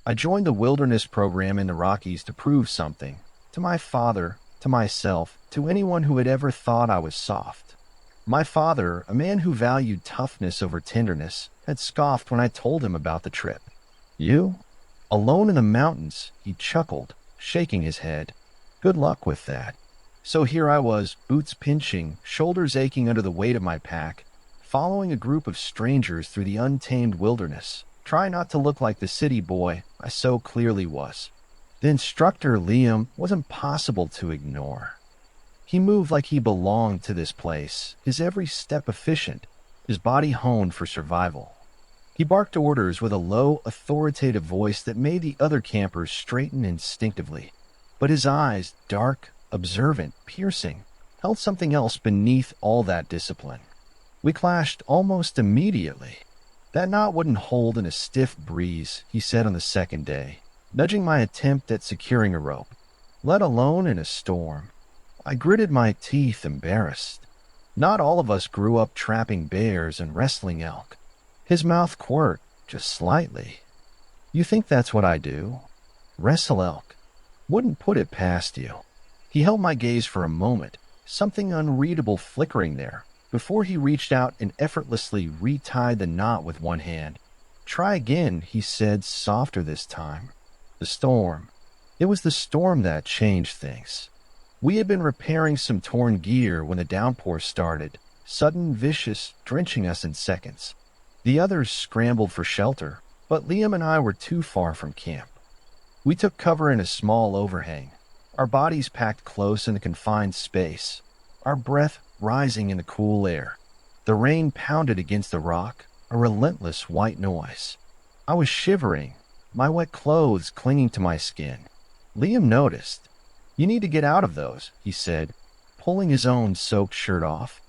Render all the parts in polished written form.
I joined the wilderness program in the Rockies to prove something. To my father, to myself, to anyone who had ever thought I was soft. My father, a man who valued toughness over tenderness, had scoffed when I told him about the trip. You? Alone in the mountains, he chuckled, shaking his head. Good luck with that. So here I was, boots pinching, shoulders aching under the weight of my pack, following a group of strangers through the untamed wilderness, trying not to look like the city boy I so clearly was. The instructor, Liam, was impossible to ignore. He moved like he belonged to this place, his every step efficient, his body honed for survival. He barked orders with a low, authoritative voice that made the other campers straighten instinctively. But his eyes, dark, observant, piercing, held something else beneath all that discipline. We clashed almost immediately. That knot wouldn't hold in a stiff breeze, he said on the second day, nudging my attempt at securing a rope, let alone in a storm. I gritted my teeth, embarrassed. Not all of us grew up trapping bears and wrestling elk. His mouth quirked, just slightly. You think that's what I do? Wrestle elk? Wouldn't put it past you. He held my gaze for a moment, something unreadable flickering there, before he reached out and effortlessly retied the knot with one hand. Try again, he said, softer this time. The storm. It was the storm that changed things. We had been repairing some torn gear when the downpour started, sudden, vicious, drenching us in seconds. The others scrambled for shelter, but Liam and I were too far from camp. We took cover in a small overhang, our bodies packed close in the confined space, our breath rising in the cool air. The rain pounded against the rock, a relentless white noise. I was shivering, my wet clothes clinging to my skin. Liam noticed. You need to get out of those, he said, pulling his own soaked shirt off.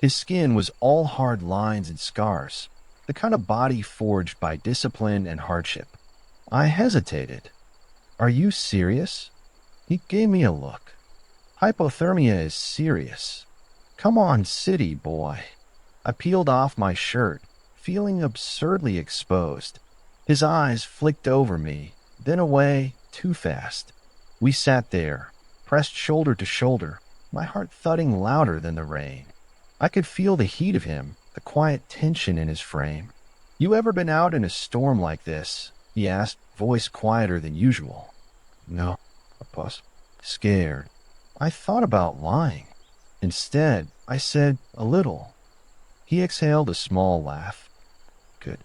His skin was all hard lines and scars, the kind of body forged by discipline and hardship. I hesitated. Are you serious? He gave me a look. Hypothermia is serious. Come on, city boy. I peeled off my shirt, feeling absurdly exposed. His eyes flicked over me, then away, too fast. We sat there, pressed shoulder to shoulder, my heart thudding louder than the rain. I could feel the heat of him, the quiet tension in his frame. You ever been out in a storm like this? He asked, voice quieter than usual. No, I paused, scared. I thought about lying. Instead, I said, a little. He exhaled a small laugh. Good.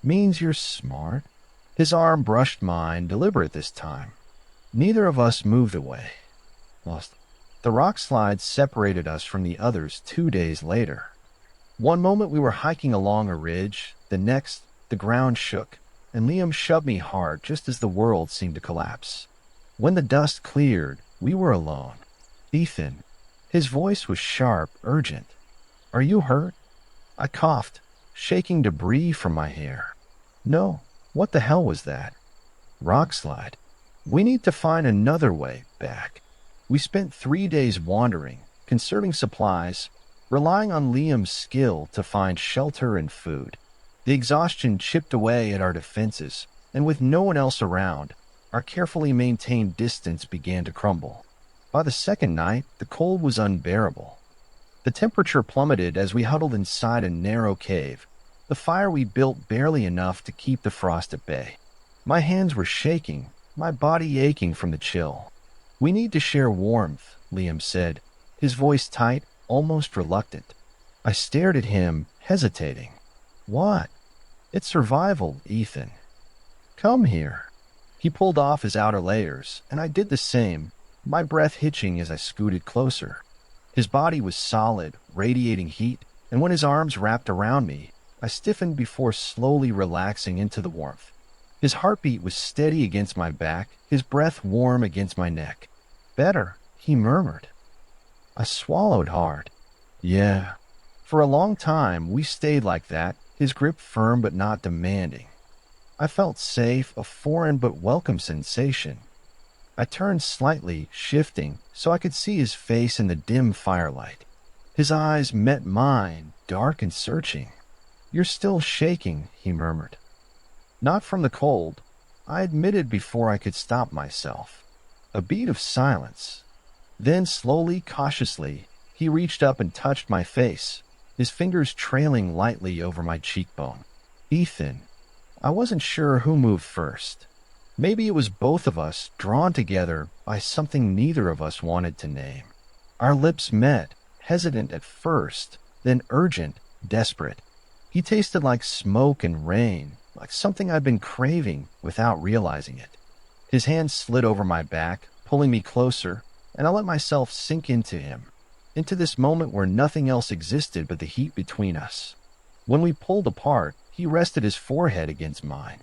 Means you're smart. His arm brushed mine, deliberate this time. Neither of us moved away. Lost. The rockslide separated us from the others 2 days later. One moment we were hiking along a ridge, the next, the ground shook, and Liam shoved me hard just as the world seemed to collapse. When the dust cleared, we were alone. Ethan. His voice was sharp, urgent. Are you hurt? I coughed, shaking debris from my hair. No. What the hell was that? Rockslide. We need to find another way back. We spent 3 days wandering, conserving supplies, relying on Liam's skill to find shelter and food. The exhaustion chipped away at our defenses, and with no one else around, our carefully maintained distance began to crumble. By the second night, the cold was unbearable. The temperature plummeted as we huddled inside a narrow cave, the fire we built barely enough to keep the frost at bay. My hands were shaking, my body aching from the chill. We need to share warmth, Liam said, his voice tight, almost reluctant. I stared at him, hesitating. What? It's survival, Ethan. Come here. He pulled off his outer layers, and I did the same, my breath hitching as I scooted closer. His body was solid, radiating heat, and when his arms wrapped around me, I stiffened before slowly relaxing into the warmth. His heartbeat was steady against my back, his breath warm against my neck. Better, he murmured. I swallowed hard. Yeah. For a long time, we stayed like that, his grip firm but not demanding. I felt safe, a foreign but welcome sensation. I turned slightly, shifting, so I could see his face in the dim firelight. His eyes met mine, dark and searching. You're still shaking, he murmured. Not from the cold. I admitted before I could stop myself. A beat of silence. Then, slowly, cautiously, he reached up and touched my face, his fingers trailing lightly over my cheekbone. Ethan. I wasn't sure who moved first. Maybe it was both of us, drawn together by something neither of us wanted to name. Our lips met, hesitant at first, then urgent, desperate. He tasted like smoke and rain, like something I'd been craving without realizing it. His hand slid over my back, pulling me closer, and I let myself sink into him, into this moment where nothing else existed but the heat between us. When we pulled apart, he rested his forehead against mine.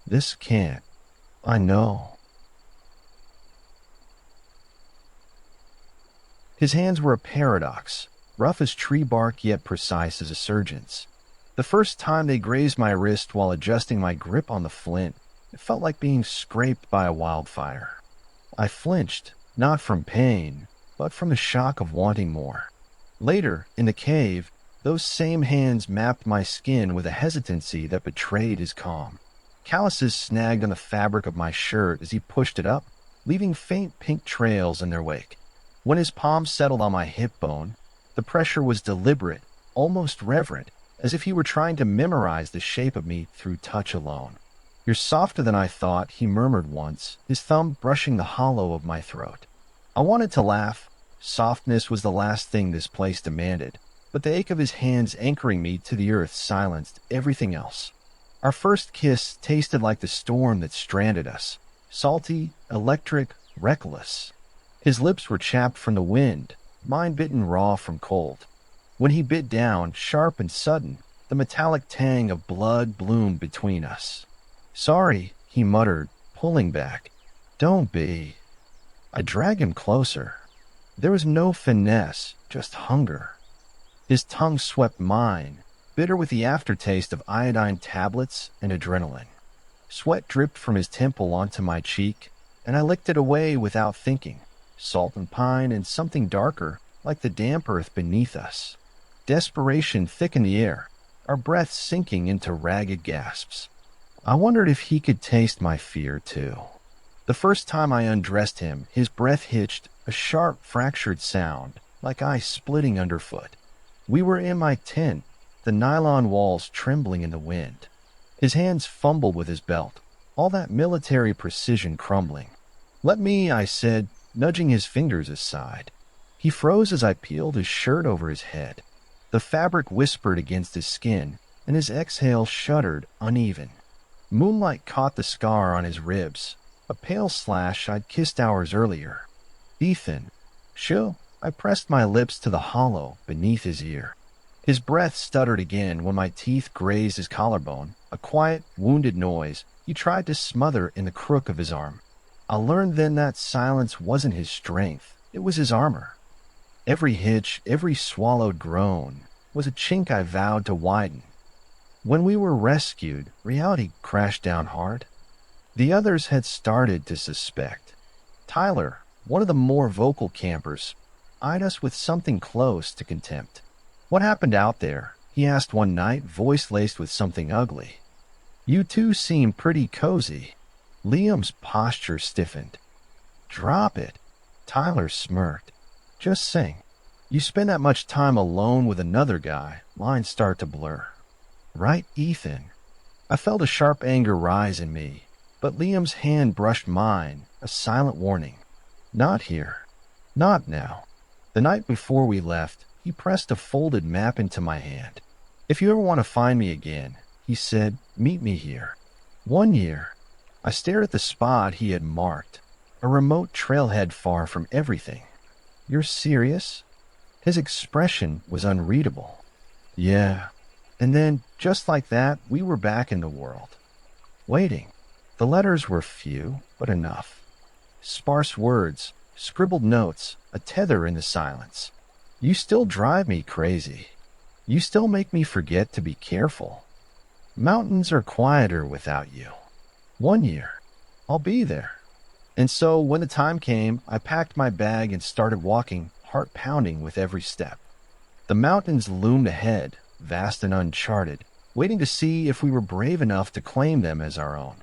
This can't. I know. His hands were a paradox, rough as tree bark yet precise as a surgeon's. The first time they grazed my wrist while adjusting my grip on the flint, it felt like being scraped by a wildfire. I flinched, not from pain, but from the shock of wanting more. Later, in the cave, those same hands mapped my skin with a hesitancy that betrayed his calm. Calluses snagged on the fabric of my shirt as he pushed it up, leaving faint pink trails in their wake. When his palm settled on my hip bone, the pressure was deliberate, almost reverent, as if he were trying to memorize the shape of me through touch alone. You're softer than I thought, he murmured once, his thumb brushing the hollow of my throat. I wanted to laugh. Softness was the last thing this place demanded, but the ache of his hands anchoring me to the earth silenced everything else. Our first kiss tasted like the storm that stranded us, salty, electric, reckless. His lips were chapped from the wind, mine bitten raw from cold. When he bit down, sharp and sudden, the metallic tang of blood bloomed between us. Sorry, he muttered, pulling back. Don't be. I dragged him closer. There was no finesse, just hunger. His tongue swept mine, bitter with the aftertaste of iodine tablets and adrenaline. Sweat dripped from his temple onto my cheek, and I licked it away without thinking. Salt and pine and something darker, like the damp earth beneath us. Desperation thick in the air, our breath sinking into ragged gasps. I wondered if he could taste my fear, too. The first time I undressed him, his breath hitched, a sharp, fractured sound, like ice splitting underfoot. We were in my tent, the nylon walls trembling in the wind. His hands fumbled with his belt, all that military precision crumbling. Let me, I said, nudging his fingers aside. He froze as I peeled his shirt over his head. The fabric whispered against his skin, and his exhale shuddered, uneven. Moonlight caught the scar on his ribs, a pale slash I'd kissed hours earlier. Ethan. Shoo. I pressed my lips to the hollow beneath his ear. His breath stuttered again when my teeth grazed his collarbone, a quiet, wounded noise he tried to smother in the crook of his arm. I learned then that silence wasn't his strength, it was his armor. Every hitch, every swallowed groan, was a chink I vowed to widen. When we were rescued, reality crashed down hard. The others had started to suspect. Tyler, one of the more vocal campers, eyed us with something close to contempt. What happened out there? He asked one night, voice laced with something ugly. You two seem pretty cozy. Liam's posture stiffened. Drop it. Tyler smirked. Just sing. You spend that much time alone with another guy, lines start to blur. Right, Ethan? I felt a sharp anger rise in me, but Liam's hand brushed mine, a silent warning. Not here. Not now. The night before we left, he pressed a folded map into my hand. If you ever want to find me again, he said, meet me here. 1 year. I stared at the spot he had marked, a remote trailhead far from everything. You're serious? His expression was unreadable. Yeah. And then, just like that, we were back in the world. Waiting. The letters were few, but enough. Sparse words, scribbled notes, a tether in the silence. You still drive me crazy. You still make me forget to be careful. Mountains are quieter without you. 1 year. I'll be there. And so, when the time came, I packed my bag and started walking, heart pounding with every step. The mountains loomed ahead, vast and uncharted, waiting to see if we were brave enough to claim them as our own.